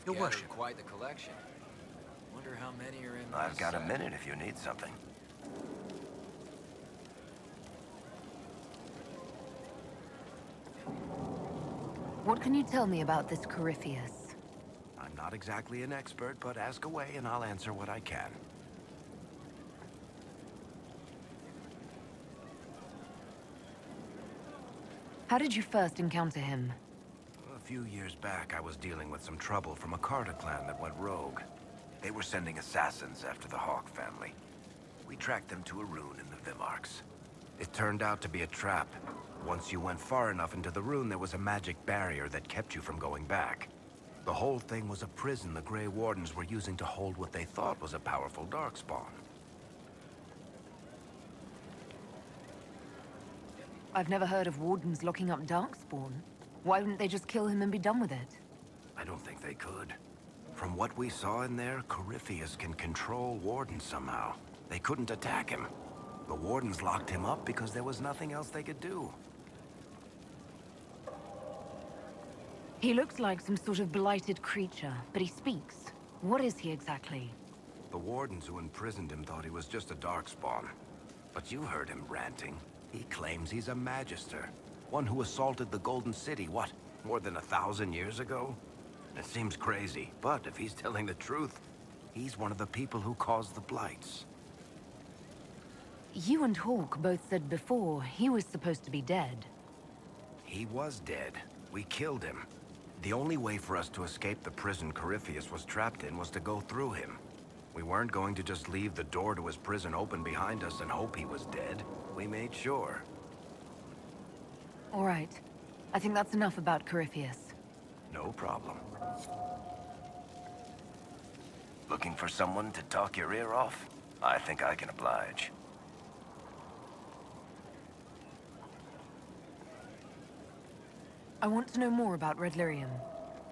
Your worship. Quite the collection. Wonder how many are in I've got a set. minute if you need something. What can you tell me about this Corypheus? I'm not exactly an expert, but ask away and I'll answer what I can. How did you first encounter him? A few years back, I was dealing with some trouble from a Carter clan that went rogue. They were sending assassins after the Hawk family. We tracked them to a rune in the Vimarks. It turned out to be a trap. Once you went far enough into the rune, there was a magic barrier that kept you from going back. The whole thing was a prison the Grey Wardens were using to hold what they thought was a powerful darkspawn. I've never heard of Wardens locking up Darkspawn. Why wouldn't they just kill him and be done with it? I don't think they could. From what we saw in there, Corypheus can control Wardens somehow. They couldn't attack him. The Wardens locked him up because there was nothing else they could do. He looks like some sort of blighted creature, but he speaks. What is he exactly? The Wardens who imprisoned him thought he was just a darkspawn. But you heard him ranting. He claims he's a Magister. One who assaulted the Golden City, what, more than 1,000 years ago? It seems crazy, but if he's telling the truth, he's one of the people who caused the Blights. You and Hawk both said before he was supposed to be dead. He was dead. We killed him. The only way for us to escape the prison Corypheus was trapped in was to go through him. We weren't going to just leave the door to his prison open behind us and hope he was dead. We made sure. All right. I think that's enough about Corypheus. No problem. Looking for someone to talk your ear off? I think I can oblige. I want to know more about Red Lyrium.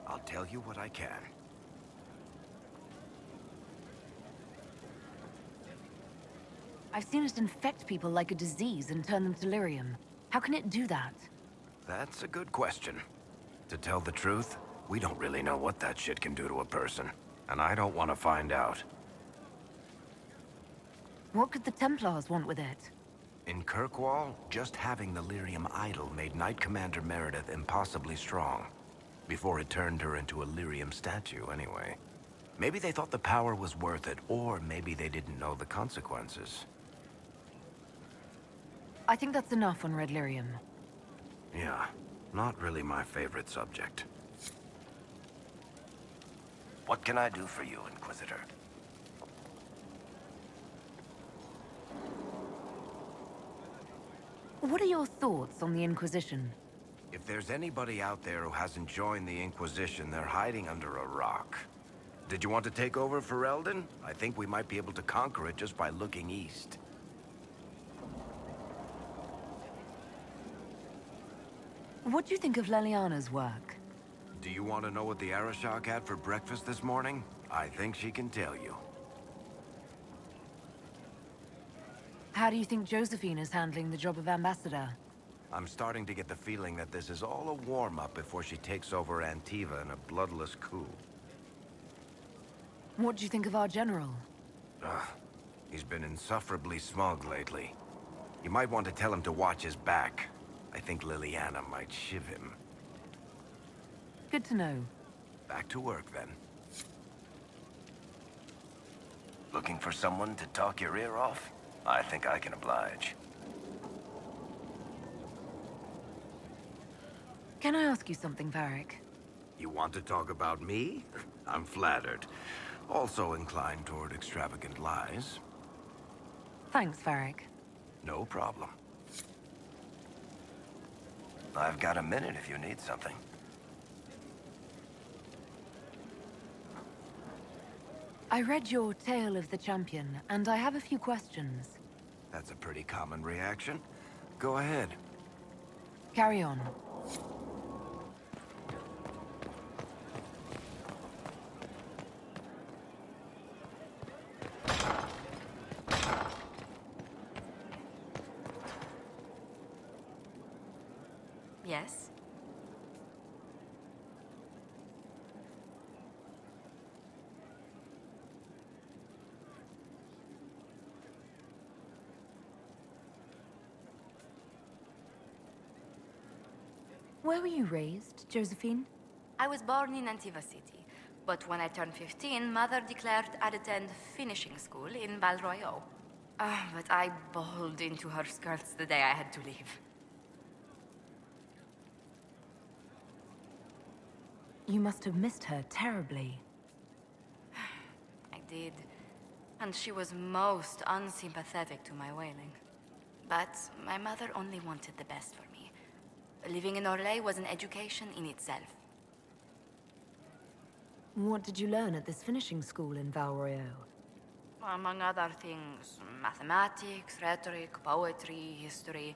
I'll tell you what I can. I've seen it infect people like a disease and turn them to lyrium. How can it do that? That's a good question. To tell the truth, we don't really know what that shit can do to a person. And I don't want to find out. What could the Templars want with it? In Kirkwall, just having the Lyrium idol made Knight Commander Meredith impossibly strong. Before it turned her into a Lyrium statue, anyway. Maybe they thought the power was worth it, or maybe they didn't know the consequences. I think that's enough on Red Lyrium. Yeah, not really my favorite subject. What can I do for you, Inquisitor? What are your thoughts on the Inquisition? If there's anybody out there who hasn't joined the Inquisition, they're hiding under a rock. Did you want to take over Ferelden? I think we might be able to conquer it just by looking east. What do you think of Leliana's work? Do you want to know what the Arashok had for breakfast this morning? I think she can tell you. How do you think Josephine is handling the job of ambassador? I'm starting to get the feeling that this is all a warm-up before she takes over Antiva in a bloodless coup. What do you think of our general? Ugh, he's been insufferably smug lately. You might want to tell him to watch his back. I think Liliana might shiv him. Good to know. Back to work, then. Looking for someone to talk your ear off? I think I can oblige. Can I ask you something, Varric? You want to talk about me? I'm flattered. Also inclined toward extravagant lies. Thanks, Varric. No problem. I've got a minute if you need something. I read your Tale of the Champion, and I have a few questions. That's a pretty common reaction. Go ahead. Carry on. Yes? Where were you raised, Josephine? I was born in Antiva City, but when I turned 15, Mother declared I'd attend finishing school in Val Royeaux. But I bawled into her skirts the day I had to leave. You must have missed her terribly. I did. And she was most unsympathetic to my wailing. But my mother only wanted the best for me. Living in Orlais was an education in itself. What did you learn at this finishing school in Val Royeaux? Among other things, mathematics, rhetoric, poetry, history,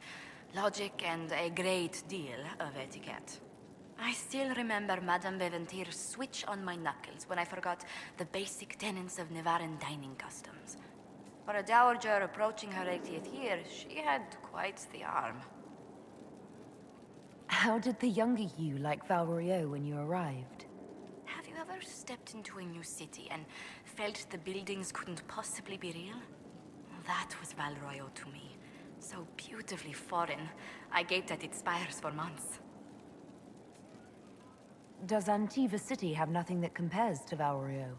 logic, and a great deal of etiquette. I still remember Madame Beventir's switch on my knuckles when I forgot the basic tenets of Nevaran dining customs. For a dowager approaching her 80th year, she had quite the arm. How did the younger you like Val Royeaux when you arrived? Have you ever stepped into a new city and felt the buildings couldn't possibly be real? That was Val Royeaux to me. So beautifully foreign, I gaped at its spires for months. Does Antiva City have nothing that compares to Val Royeaux?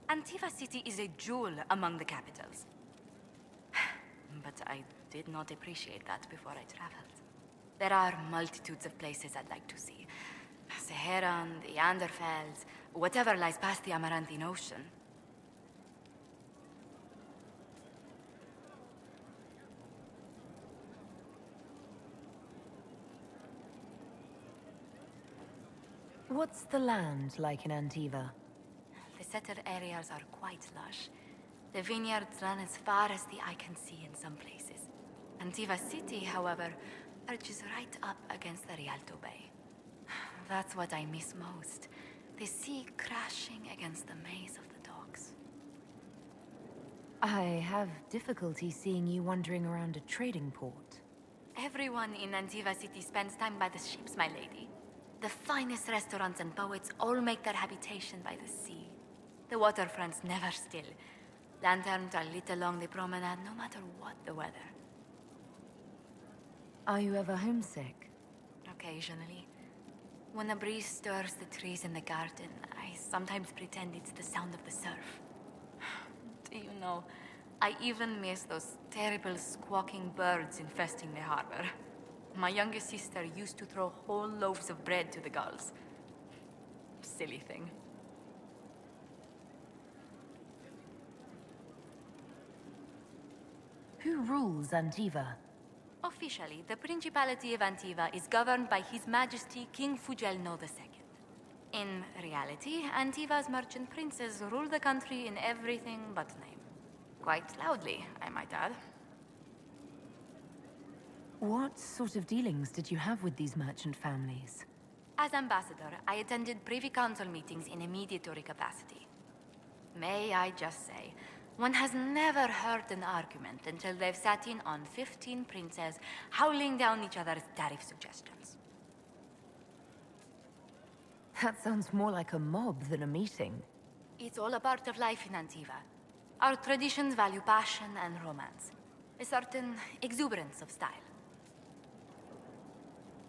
Antiva City is a jewel among the capitals. But I did not appreciate that before I traveled. There are multitudes of places I'd like to see. Seheran, the Anderfels, whatever lies past the Amarantine Ocean. What's the land like in Antiva? The settled areas are quite lush. The vineyards run as far as the eye can see in some places. Antiva City, however, perches right up against the Rialto Bay. That's what I miss most. The sea crashing against the maze of the docks. I have difficulty seeing you wandering around a trading port. Everyone in Antiva City spends time by the ships, my lady. The finest restaurants and poets all make their habitation by the sea. The waterfront's never still. Lanterns are lit along the promenade no matter what the weather. Are you ever homesick? Occasionally. When a breeze stirs the trees in the garden, I sometimes pretend it's the sound of the surf. Do you know, I even miss those terrible squawking birds infesting the harbor. My youngest sister used to throw whole loaves of bread to the gulls. Silly thing. Who rules Antiva? Officially, the Principality of Antiva is governed by His Majesty King Fugelno II. In reality, Antiva's merchant princes rule the country in everything but name. Quite loudly, I might add. What sort of dealings did you have with these merchant families? As ambassador, I attended Privy Council meetings in a mediatory capacity. May I just say, one has never heard an argument until they've sat in on 15 princes howling down each other's tariff suggestions. That sounds more like a mob than a meeting. It's all a part of life in Antiva. Our traditions value passion and romance, a certain exuberance of style.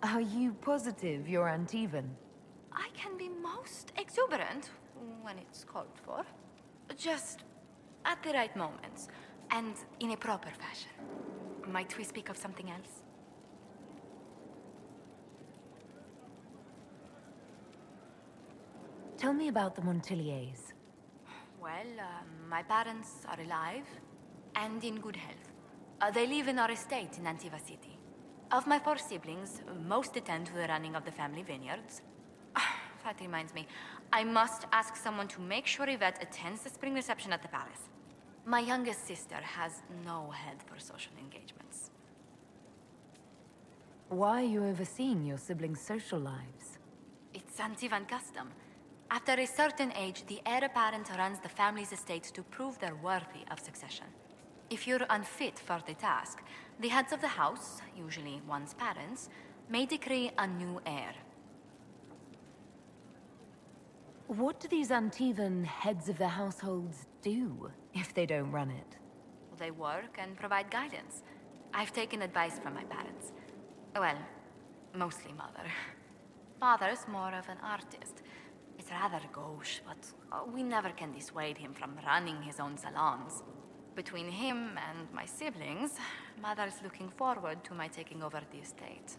Are you positive you're Antivan? I can be most exuberant when it's called for. Just at the right moments, and in a proper fashion. Might we speak of something else? Tell me about the Montiliers. Well, my parents are alive and in good health. They live in our estate in Antiva City. Of my 4 siblings, most attend to the running of the family vineyards. That reminds me, I must ask someone to make sure Yvette attends the spring reception at the palace. My youngest sister has no head for social engagements. Why are you overseeing your siblings' social lives? It's Antivan custom. After a certain age, the heir apparent runs the family's estate to prove they're worthy of succession. If you're unfit for the task, the heads of the house, usually one's parents, may decree a new heir. What do these Antivan heads of their households do if they don't run it? They work and provide guidance. I've taken advice from my parents. Well, mostly mother. Father's more of an artist. It's rather gauche, but we never can dissuade him from running his own salons. Between him and my siblings, Mother's looking forward to my taking over the estate.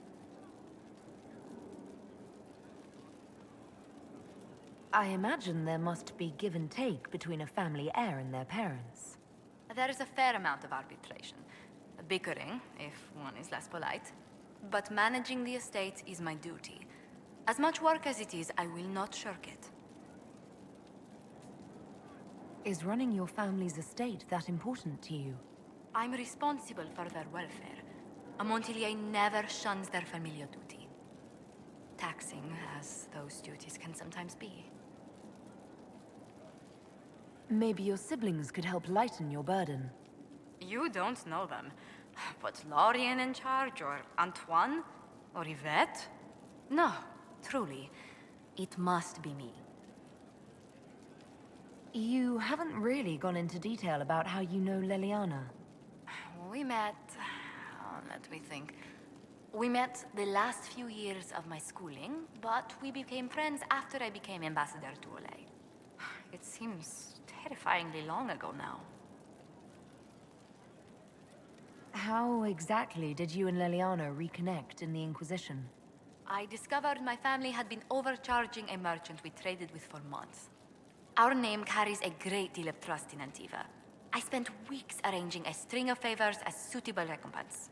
I imagine there must be give and take between a family heir and their parents. There is a fair amount of arbitration. Bickering, if one is less polite. But managing the estate is my duty. As much work as it is, I will not shirk it. Is running your family's estate that important to you? I'm responsible for their welfare. A Montilier never shuns their familial duty. Taxing as those duties can sometimes be. Maybe your siblings could help lighten your burden. You don't know them. But Lorien in charge, or Antoine, or Yvette? No, truly. It must be me. You haven't really gone into detail about how you know Leliana. We met... let me think. We met the last few years of my schooling, but we became friends after I became ambassador to Olay. It seems terrifyingly long ago now. How exactly did you and Leliana reconnect in the Inquisition? I discovered my family had been overcharging a merchant we traded with for months. Our name carries a great deal of trust in Antiva. I spent weeks arranging a string of favors as suitable recompense.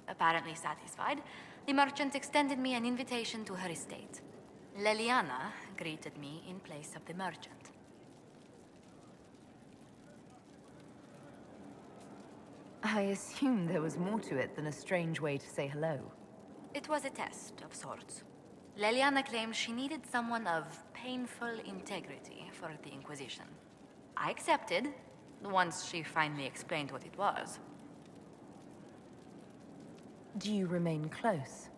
Apparently satisfied, the merchant extended me an invitation to her estate. Leliana greeted me in place of the merchant. I assume there was more to it than a strange way to say hello. It was a test of sorts. Leliana claimed she needed someone of painful integrity for the Inquisition. I accepted, once she finally explained what it was. Do you remain close?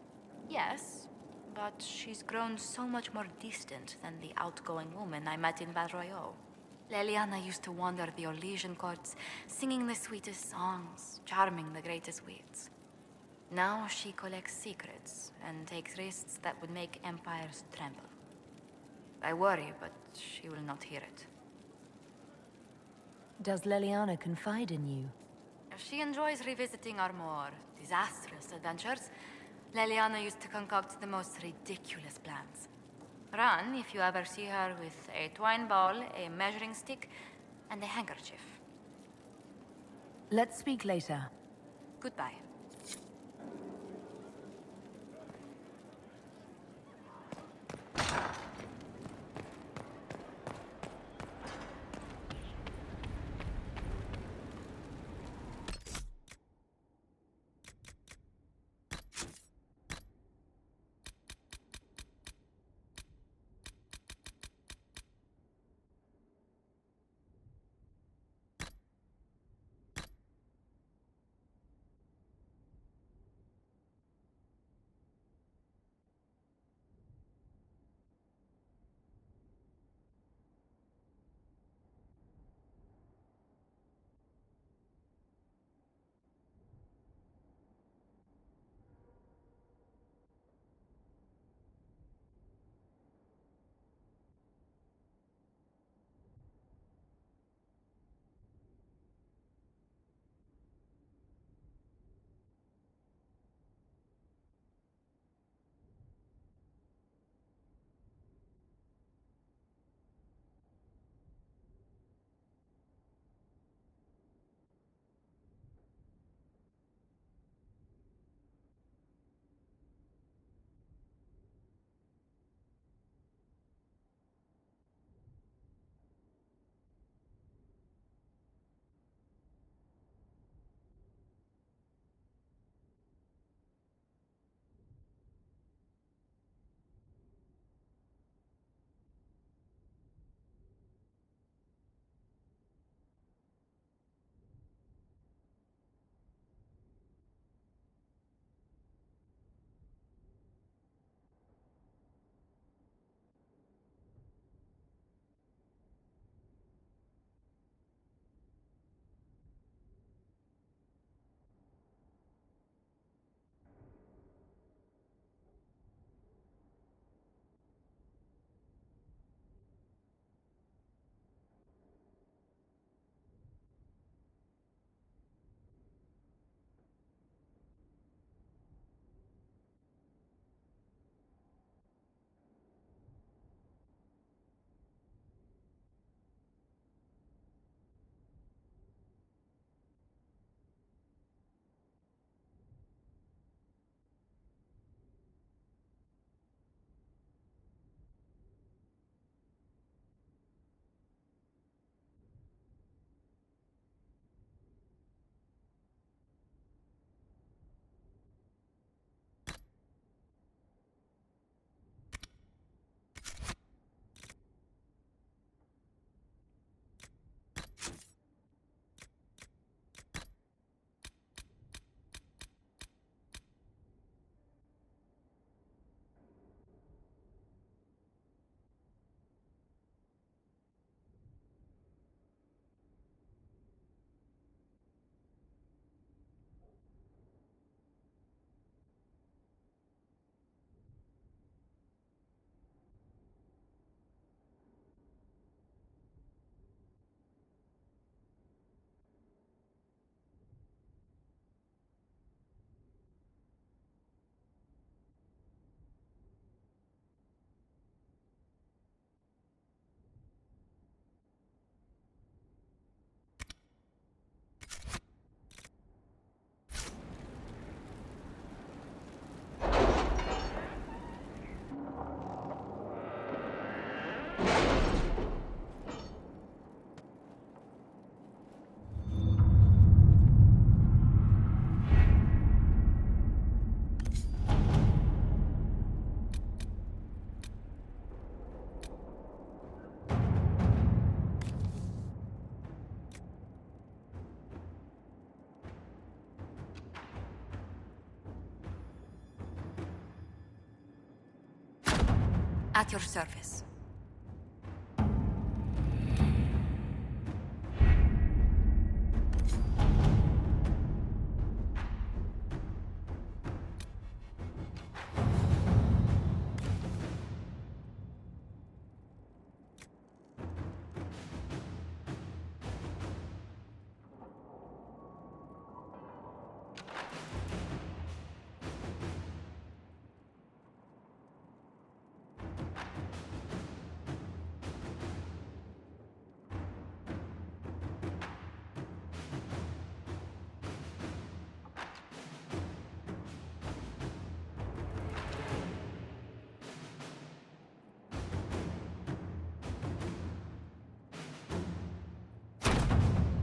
Yes, but she's grown so much more distant than the outgoing woman I met in Val Royeaux. Leliana used to wander the Orlesian courts, singing the sweetest songs, charming the greatest wits. Now she collects secrets and takes risks that would make empires tremble. I worry, but she will not hear it. Does Leliana confide in you? She enjoys revisiting our more disastrous adventures. Leliana used to concoct the most ridiculous plans. Run if you ever see her with a twine ball, a measuring stick, and a handkerchief. Let's speak later. Goodbye. At your service.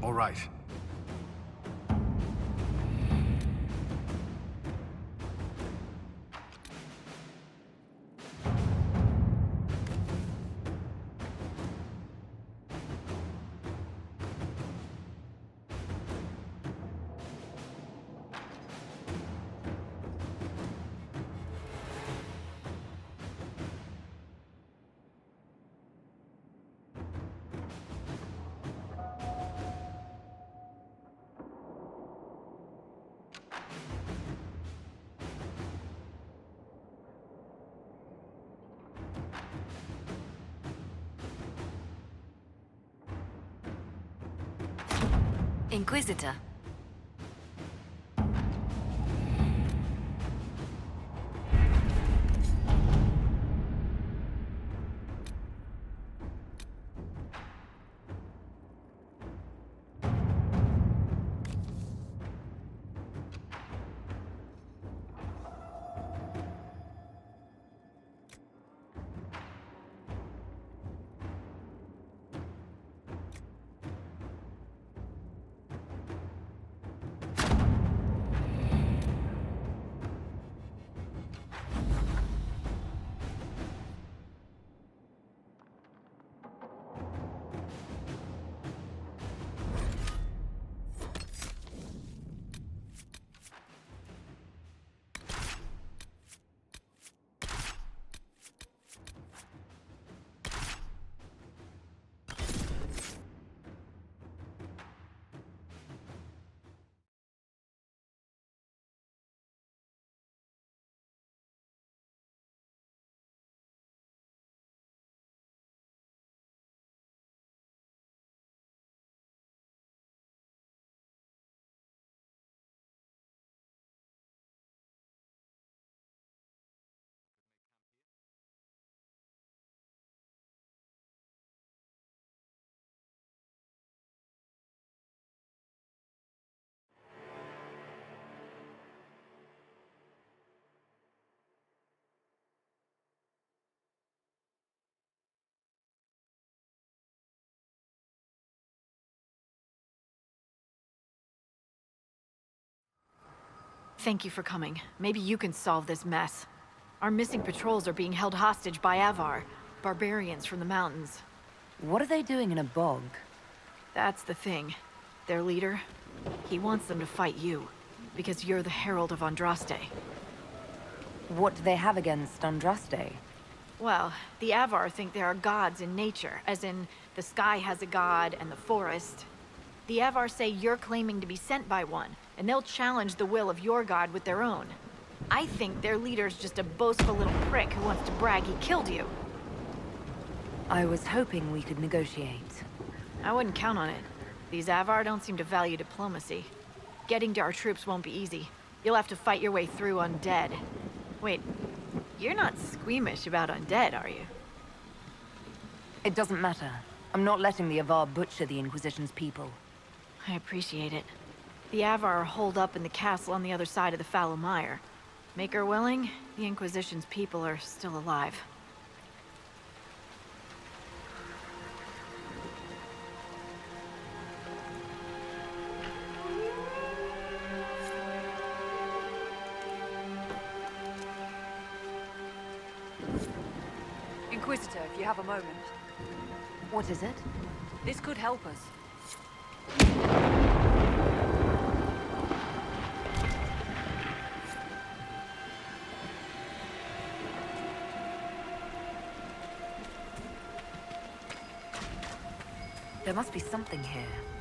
All right. Inquisitor. Thank you for coming. Maybe you can solve this mess. Our missing patrols are being held hostage by Avar, barbarians from the mountains. What are they doing in a bog? That's the thing. Their leader, he wants them to fight you, because you're the Herald of Andraste. What do they have against Andraste? Well, the Avar think there are gods in nature, as in the sky has a god and the forest. The Avar say you're claiming to be sent by one, and they'll challenge the will of your god with their own. I think their leader's just a boastful little prick who wants to brag he killed you. I was hoping we could negotiate. I wouldn't count on it. These Avar don't seem to value diplomacy. Getting to our troops won't be easy. You'll have to fight your way through undead. Wait, you're not squeamish about undead, are you? It doesn't matter. I'm not letting the Avar butcher the Inquisition's people. I appreciate it. The Avar are holed up in the castle on the other side of the Fallow Mire. Make her willing, the Inquisition's people are still alive. Inquisitor, if you have a moment. What is it? This could help us. There must be something here.